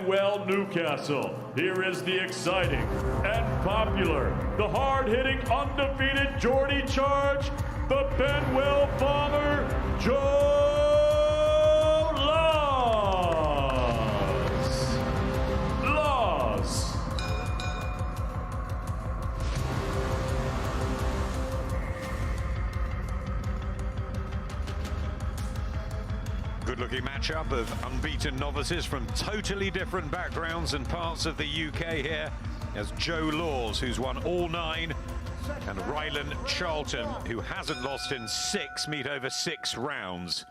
Benwell, Newcastle. Here is the exciting and popular, the hard-hitting, undefeated Geordie Charge, the Benwell Bomber, Joe Laws. Good-looking matchup of unbeaten novices from totally different backgrounds and parts of the UK here, as Joe Laws, who's won all 9, and Rylan Charlton, who hasn't lost in 6, meet over 6 rounds.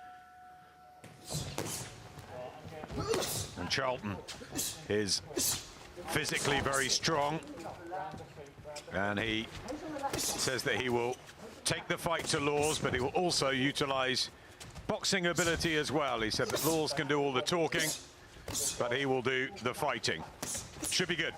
And Charlton is physically very strong, and he says that he will take the fight to Laws, but he will also utilize boxing ability as well. He said that Laws can do all the talking, but he will do the fighting. Should be good.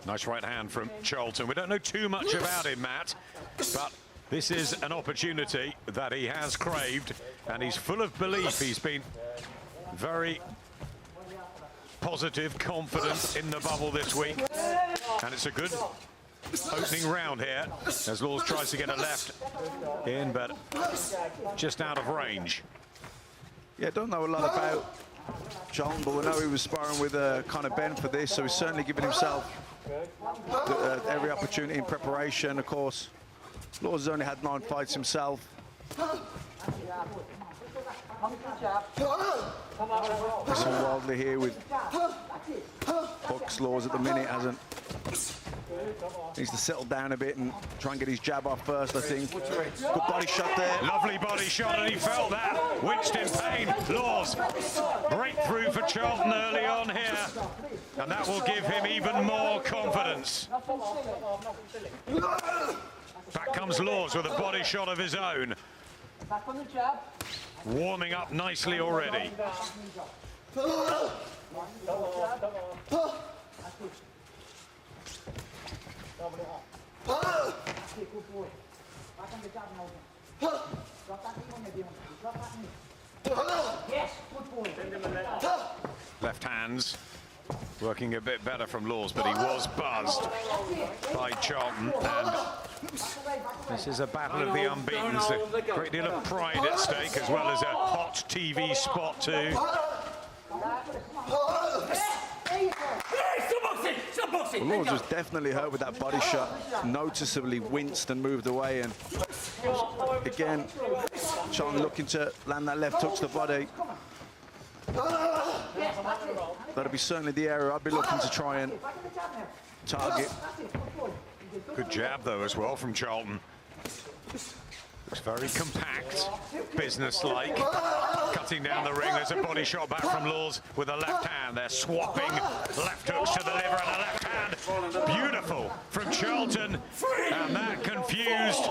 Nice right hand from Charlton. We don't know too much about him, Matt, but this is an opportunity that he has craved, and he's full of belief. He's been very positive, confident in the bubble this week, and it's a good opening round here as Laws tries to get a left in, but just out of range. Yeah, don't know a lot about Charlton, but we know he was sparring with Conor Benn for this, so he's certainly giving himself every opportunity in preparation. Of course, Laws has only had 9 fights himself. Listen wildly here with Bucks. Laws at the minute needs to settle down a bit and try and get his jab off first, I think. Good body shot there. Lovely body shot, and he felt that. Winched in pain. Laws, breakthrough for Charlton early on here, and that will give him even more confidence. Back comes Laws with a body shot of his own. Warming up nicely already. Left hands working a bit better from Laws, but he was buzzed by Charlton, and this is a battle of the unbeatens. A great deal of pride at stake, as well as a hot TV spot too. Well, Laws was definitely hurt with that body shot, noticeably winced and moved away, and again, Charlton looking to land that left hook to the body. That'll be certainly the area I'd be looking to try and target. Good jab though as well from Charlton. Looks very compact, business-like. Cutting down the ring, there's a body shot back from Laws with a left hand. They're swapping left hooks to the liver and a left hand. Beautiful from Charlton, and that confused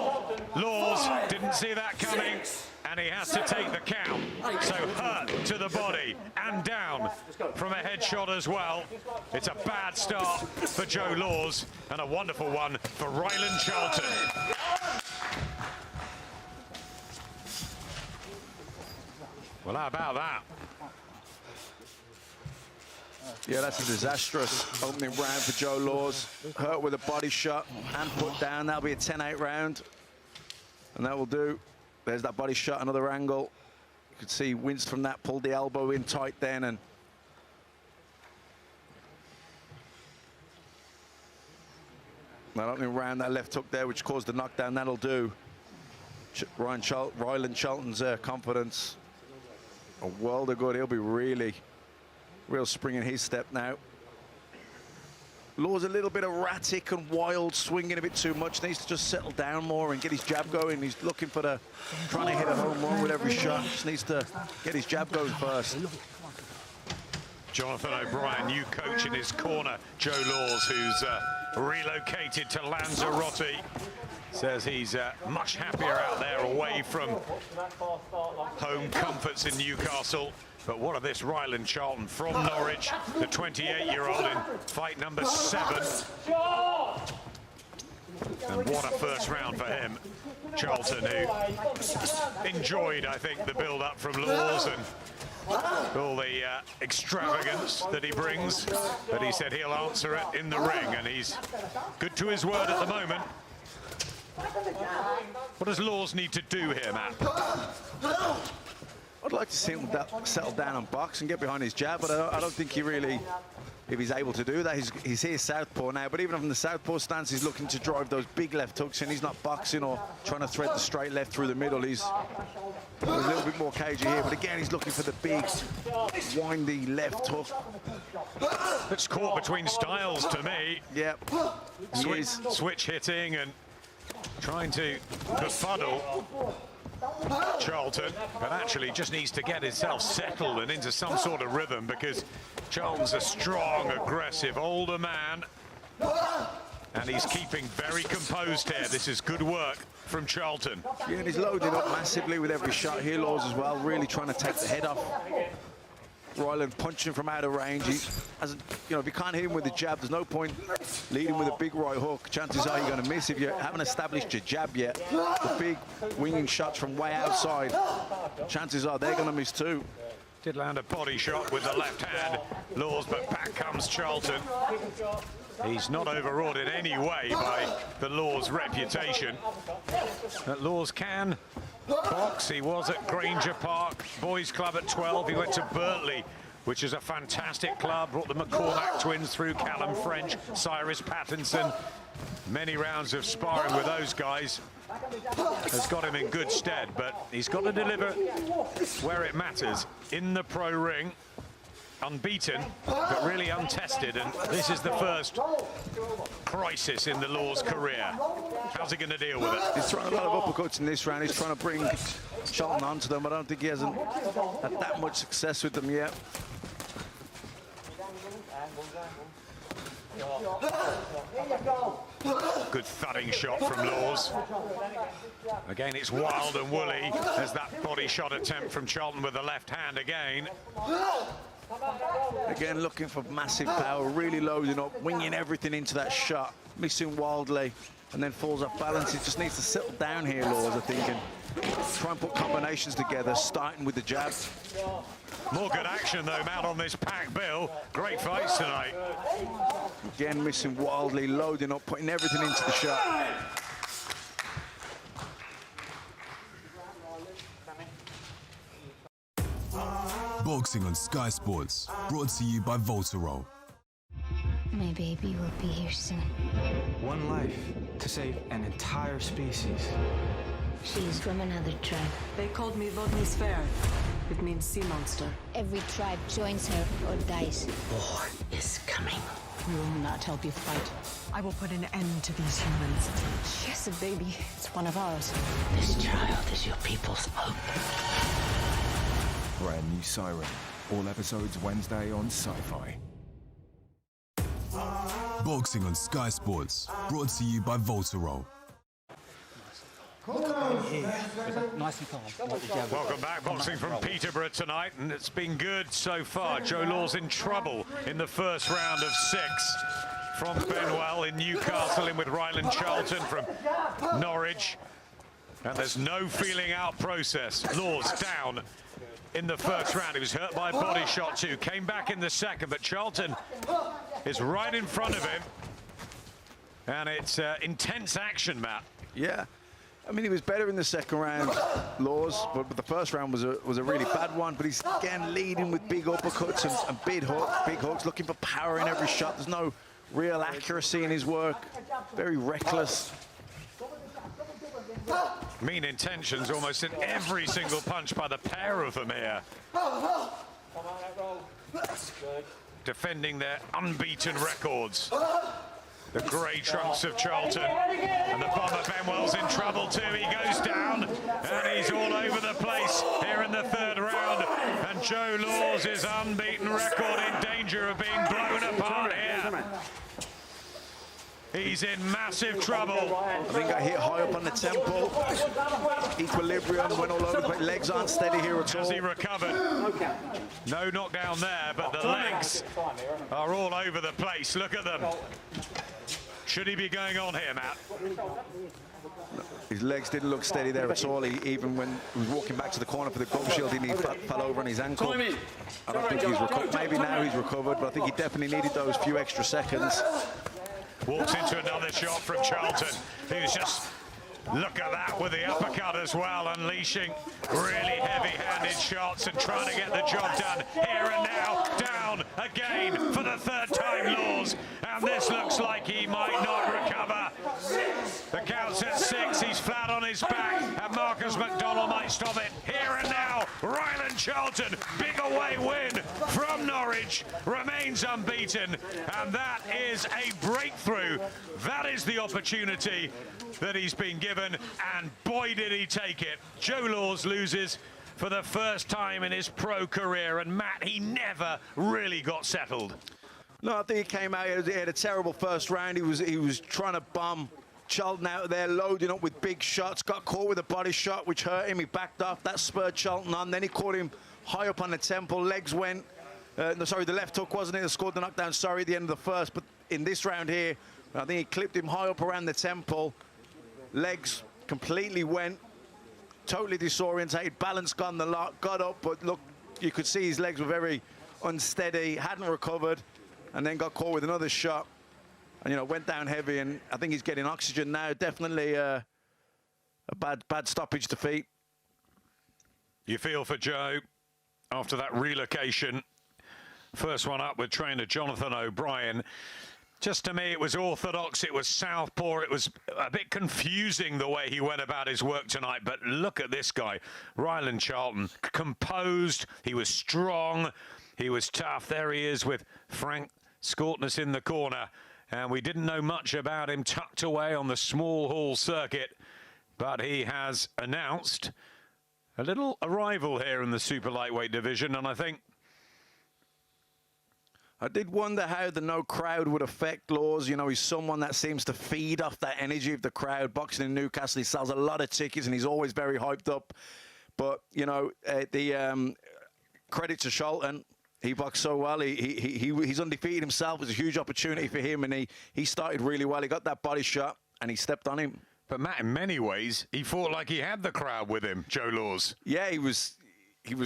Laws. Didn't see that coming, and he has to take the count. So hurt to the body and down from a headshot as well. It's a bad start for Joe Laws, and a wonderful one for Rylan Charlton. Well, how about that? Yeah, that's a disastrous opening round for Joe Laws. Hurt with a body shot and put down. That'll be a 10-8 round. And that will do. There's that body shot, another angle. You could see winced from that, pulled the elbow in tight then, and that opening round, that left hook there, which caused the knockdown, that'll do. Rylan Charlton's confidence a world of good. He'll be real spring in his step now. Laws a little bit erratic and wild, swinging a bit too much. Needs to just settle down more and get his jab going. He's looking for trying to hit a home run with every shot. Just needs to get his jab going first. Jonathan O'Brien, new coach in his corner. Joe Laws, who's relocated to Lanzarote, says he's much happier out there, away from home comforts in Newcastle. But what of this Rylan Charlton from Norwich, the 28-year-old in fight number 7. And what a first round for him. Charlton, who enjoyed, I think, the build-up from Laws and all the extravagance that he brings. But he said he'll answer it in the ring, and he's good to his word at the moment. What does Laws need to do here, Matt? I'd like to see him settle down and box and get behind his jab, but I don't think he really, if he's able to do that, he's here southpaw now, but even from the southpaw stance, he's looking to drive those big left hooks, and he's not boxing or trying to thread the straight left through the middle. He's a little bit more cagey here, but again, he's looking for the big, windy left hook. It's caught between styles to me. Yep. Switch hitting and trying to befuddle Charlton, but actually just needs to get himself settled and into some sort of rhythm, because Charlton's a strong, aggressive, older man, and he's keeping very composed here. This is good work from Charlton. Yeah, and he's loading up massively with every shot here, Laws, as well, really trying to take the head off Ryland, punching from out of range. He hasn't, you know, if you can't hit him with the jab, there's no point leading with a big right hook. Chances are you're going to miss if you haven't established your jab yet. The big winging shots from way outside, chances are they're going to miss too. Did land a body shot with the left hand, Laws, but back comes Charlton. He's not overawed in any way by the Laws reputation. That Laws can box. He was at Granger Park Boys Club at 12. He went to Bertley, which is a fantastic club. Brought the McCormack twins through, Callum French, Cyrus Pattinson. Many rounds of sparring with those guys has got him in good stead, but he's got to deliver where it matters, in the pro ring. Unbeaten, but really untested, and this is the first crisis in the Laws' career. How's he going to deal with it? He's throwing a lot of uppercuts in this round. He's trying to bring Charlton onto them. I don't think he hasn't had that much success with them yet. Good thudding shot from Laws. Again, it's wild and woolly as that body shot attempt from Charlton with the left hand again. Again, looking for massive power, really loading up, winging everything into that shot, missing wildly, and then falls off balance. He just needs to settle down here, Laws, I think, and try and put combinations together, starting with the jab. More good action, though, Matt, on this packed bill. Great fights tonight. Again, missing wildly, loading up, putting everything into the shot. Boxing on Sky Sports, brought to you by Voltarol. My baby will be here soon. One life to save an entire species. She's from another tribe. They called me Vodny Sver. It means sea monster. Every tribe joins her or dies. War is coming. We will not help you fight. I will put an end to these humans. She has a baby. It's one of ours. This child is your people's hope. Brand new Siren. All episodes Wednesday on Sci-Fi. Boxing on Sky Sports, brought to you by Voltarol. Welcome back, boxing from Peterborough tonight, and it's been good so far. Joe Laws in trouble in the first round of 6 from Benwell in Newcastle, in with Ryland Charlton from Norwich, and there's no feeling out process. Laws down in the first round. He was hurt by a body shot too, came back in the second, but Charlton is right in front of him, and it's intense action, Matt. Yeah. I mean, he was better in the second round, Laws, but the first round was a really bad one. But he's again leading with big uppercuts and big hooks, looking for power in every shot. There's no real accuracy in his work. Very reckless. Mean intentions almost in every single punch by the pair of them here. Defending their unbeaten records. The grey trunks of Charlton, and the bomber Benwell's in trouble too. He goes down, and he's all over the place here in the third round. And Joe Laws' unbeaten record in danger of being blown apart here. He's in massive trouble. I think I hit high up on the temple. Equilibrium went all over the place. Legs aren't steady here at all. Has he recovered? No knockdown there, but the legs are all over the place. Look at them. should he be going on here, Matt? His legs didn't look steady there at all. Even when he was walking back to the corner for the gum shield, he fell over on his ankle. I don't think he's recovered. Maybe now he's recovered, but I think he definitely needed those few extra seconds. Walks into another shot from Charlton, who's just, look at that, with the uppercut as well, unleashing really heavy-handed shots and trying to get the job done. Here and now, down again for the third time, Laws. And this looks like he might not recover. The count's at 6, he's flat on his back, and Marcus McDonald might stop it. Here and now, Ryland Charlton, big away win from Norwich, remains unbeaten, and that is a breakthrough. That is the opportunity that he's been given, and boy did he take it. Joe Laws loses for the first time in his pro career, and Matt, he never really got settled. No, I think he came out, he had a terrible first round. He was trying to bomb Charlton out there, loading up with big shots, got caught with a body shot, which hurt him. He backed off, that spurred Charlton on. Then he caught him high up on the temple, legs went, no, sorry, the left hook wasn't it that scored the knockdown, sorry, at the end of the first. But in this round here, I think he clipped him high up around the temple. Legs completely went, totally disorientated, balance gone the lot, got up, but look, you could see his legs were very unsteady, hadn't recovered, and then got caught with another shot, and, you know, went down heavy, and I think he's getting oxygen now. Definitely a bad stoppage defeat. You feel for Joe after that relocation. First one up with trainer Jonathan O'Brien. Just to me, it was orthodox, it was southpaw, it was a bit confusing the way he went about his work tonight. But look at this guy, Ryland Charlton, composed, he was strong, he was tough. There he is with Frank Scortness in the corner. And we didn't know much about him, tucked away on the small hall circuit. But he has announced a little arrival here in the super lightweight division, and I think I did wonder how the no crowd would affect Laws. You know, he's someone that seems to feed off that energy of the crowd. Boxing in Newcastle, he sells a lot of tickets and he's always very hyped up. But, you know, credit to Charlton. He boxed so well. He's undefeated himself. It was a huge opportunity for him, and he started really well. He got that body shot and he stepped on him. But Matt, in many ways, he fought like he had the crowd with him, Joe Laws. Yeah, he was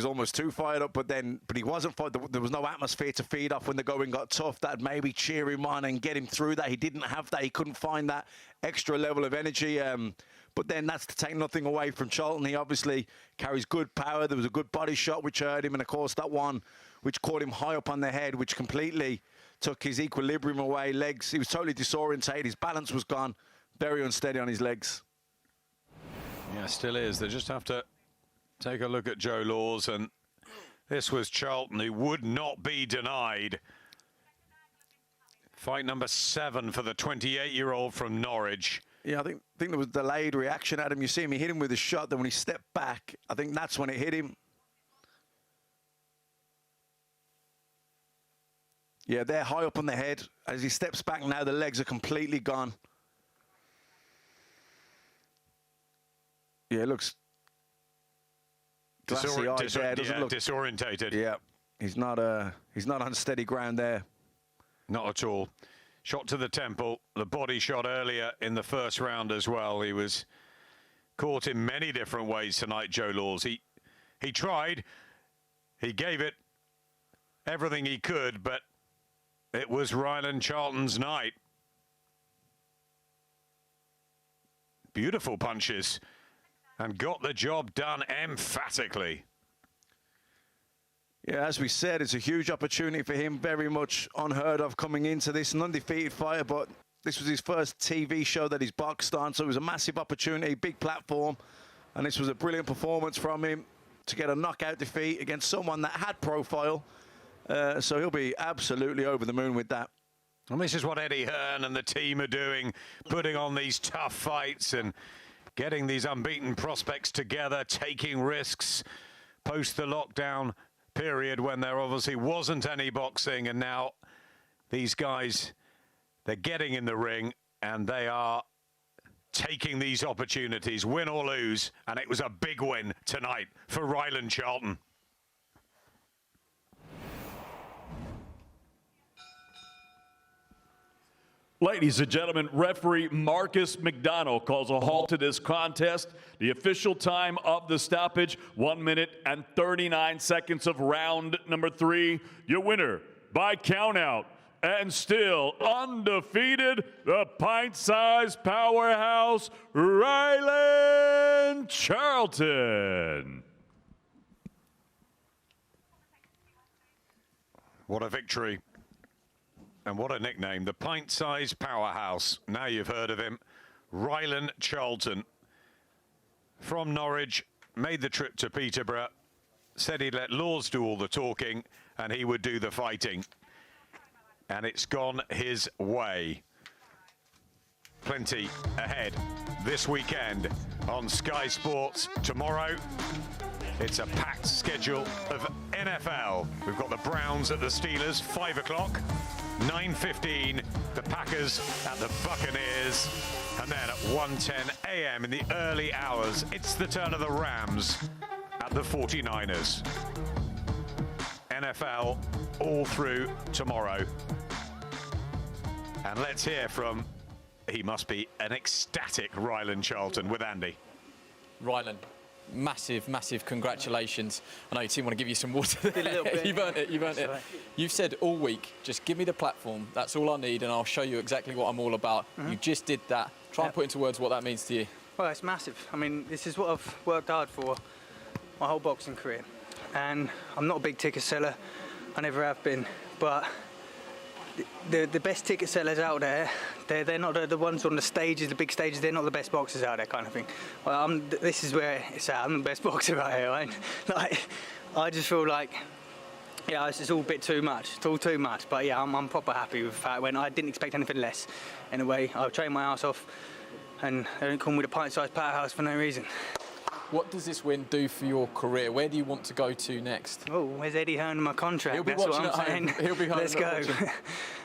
almost too fired up, but he wasn't fired. There was no atmosphere to feed off when the going got tough. That maybe cheer him on and get him through that. He didn't have that. He couldn't find that extra level of energy. But then that's to take nothing away from Charlton. He obviously carries good power. There was a good body shot which hurt him, and of course that one which caught him high up on the head, which completely took his equilibrium away. Legs, he was totally disorientated. His balance was gone. Very unsteady on his legs. Yeah, still is. They just have to take a look at Joe Laws, and this was Charlton, who would not be denied. Fight number 7 for the 28-year-old from Norwich. Yeah, I think there was delayed reaction at him. You see him, he hit him with a shot, then when he stepped back, I think that's when it hit him. Yeah, they're high up on the head. As he steps back now, the legs are completely gone. Yeah, it looks disorientated. Yeah, he's not on steady ground there. Not at all. Shot to the temple, the body shot earlier in the first round as well. He was caught in many different ways tonight, Joe Laws. He tried, he gave it everything he could, but it was Ryland Charlton's night. Beautiful punches, and got the job done emphatically. Yeah, as we said, it's a huge opportunity for him, very much unheard of coming into this, an undefeated fighter, but this was his first TV show that he's boxed on, so it was a massive opportunity, big platform, and this was a brilliant performance from him to get a knockout defeat against someone that had profile, so he'll be absolutely over the moon with that. And this is what Eddie Hearn and the team are doing, putting on these tough fights and getting these unbeaten prospects together, taking risks post the lockdown period when there obviously wasn't any boxing, and now these guys, they're getting in the ring and they are taking these opportunities, win or lose, and it was a big win tonight for Ryland Charlton. Ladies and gentlemen, referee Marcus McDonald calls a halt to this contest. The official time of the stoppage, 1 minute and 39 seconds of round number 3. Your winner by countout and still undefeated, the pint-sized powerhouse, Ryland Charlton. What a victory. And what a nickname, the pint-sized powerhouse. Now you've heard of him. Ryland Charlton from Norwich, made the trip to Peterborough, said he'd let Laws do all the talking and he would do the fighting. And it's gone his way. Plenty ahead this weekend on Sky Sports. Tomorrow, it's a packed schedule of NFL. We've got the Browns at the Steelers, 5 o'clock. 9:15, the Packers at the Buccaneers. And then at 1:10 a.m. in the early hours, it's the turn of the Rams at the 49ers. NFL all through tomorrow. And let's hear from, he must be an ecstatic Ryland Charlton with Andy. Ryland, massive congratulations. I know your team want to give you some water there. A little bit. You've earned it. Right. You've said all week, just give me the platform, that's all I need, and I'll show you exactly what I'm all about. You just did that. Try and put into words what that means to you. Well, it's massive. I mean, this is what I've worked hard for my whole boxing career. And I'm not a big ticket seller, I never have been, but the best ticket sellers out there, they're not the ones on the stages, the big stages, they're not the best boxers out there kind of thing. Well, this is where it's at, I'm the best boxer out here, right? Like, I just feel like, yeah, it's all a bit too much. It's all too much, but yeah, I'm proper happy with that. When I didn't expect anything less. In a way, I've trained my ass off, and they don't call me the pint-sized powerhouse for no reason. What does this win do for your career? Where do you want to go to next? Oh, where's Eddie Hearn in my contract? He'll be That's watching what I'm at saying. home. He'll be home. Let's go.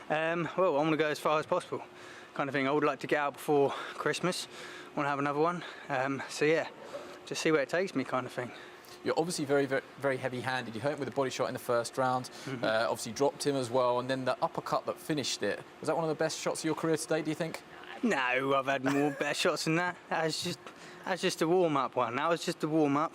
Well, I want to go as far as possible, kind of thing. I would like to get out before Christmas. I want to have another one. So yeah, just see where it takes me, kind of thing. You're obviously very heavy-handed. You hurt him with a body shot in the first round. Obviously dropped him as well, and then the uppercut that finished it. Was that one of the best shots of your career today, do you think? No, I've had more better shots than that. That's just a warm-up one. That was just a warm-up.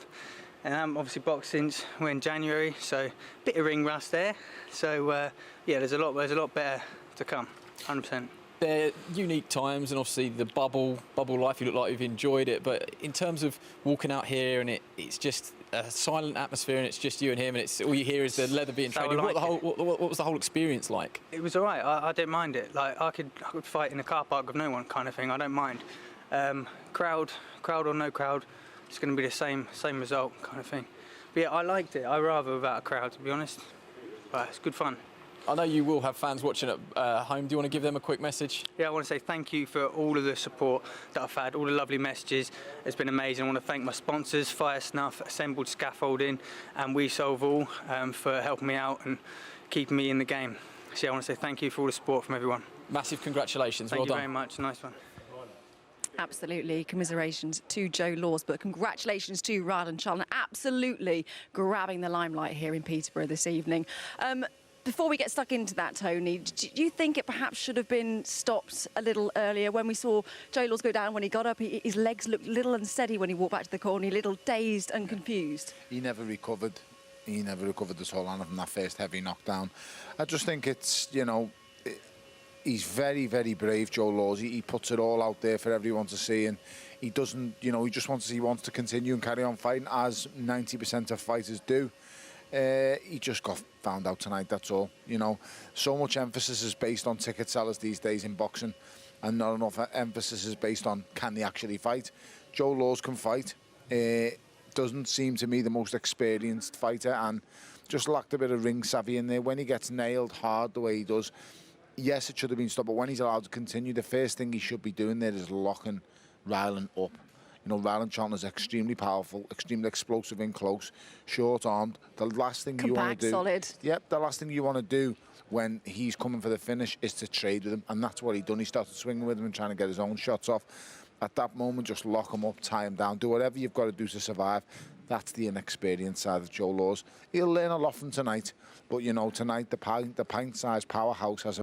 And I'm obviously boxed since we're in January, so a bit of ring rust there. So yeah, there's a lot better to come, 100%. They're unique times, and obviously the bubble life, you look like you've enjoyed it, but in terms of walking out here and it's just a silent atmosphere and it's just you and him and it's all you hear is the leather being traded. What was the whole experience like? It was all right. I didn't mind it. Like I could fight in a car park with no one, kind of thing. I don't mind. Crowd or no crowd, it's going to be the same result, kind of thing. But yeah, I liked it. I'd rather without a crowd, to be honest. But it's good fun. I know you will have fans watching at home. Do you want to give them a quick message? Yeah, I want to say thank you for all of the support that I've had, all the lovely messages. It's been amazing. I want to thank my sponsors, Fire Snuff, Assembled Scaffolding, and We Solve All for helping me out and keeping me in the game. So yeah, I want to say thank you for all the support from everyone. Massive congratulations. Thank well you done. very much. Nice one. Absolutely. Commiserations to Joe Laws, but congratulations to Ryland Charlton. Absolutely grabbing the limelight here in Peterborough this evening. Before we get stuck into that, Tony, do you think it perhaps should have been stopped a little earlier? When we saw Joe Laws go down, when he got up, his legs looked little unsteady when he walked back to the corner, a little dazed and confused. He never recovered. He never recovered at all from that first heavy knockdown. I just think it's, you know, he's very brave, Joe Laws. He puts it all out there for everyone to see, and he doesn't, you know, he wants to continue and carry on fighting, as 90% of fighters do. He just got found out tonight, that's all. You know, so much emphasis is based on ticket sellers these days in boxing, and not enough emphasis is based on can they actually fight. Joe Laws can fight. Doesn't seem to me the most experienced fighter, and just lacked a bit of ring savvy in there. When he gets nailed hard the way he does, yes, it should have been stopped, but when he's allowed to continue, the first thing he should be doing there is locking Ryland up. You know, Ryland Charlton is extremely powerful, extremely explosive in close, short-armed. The last thing you want to do... solid. Yep, the last thing you want to do when he's coming for the finish is to trade with him, and that's what he done. He started swinging with him and trying to get his own shots off. At that moment, just lock him up, tie him down, do whatever you've got to do to survive. That's the inexperienced side of Joe Laws. He'll learn a lot from tonight, but, you know, tonight the pint-sized powerhouse has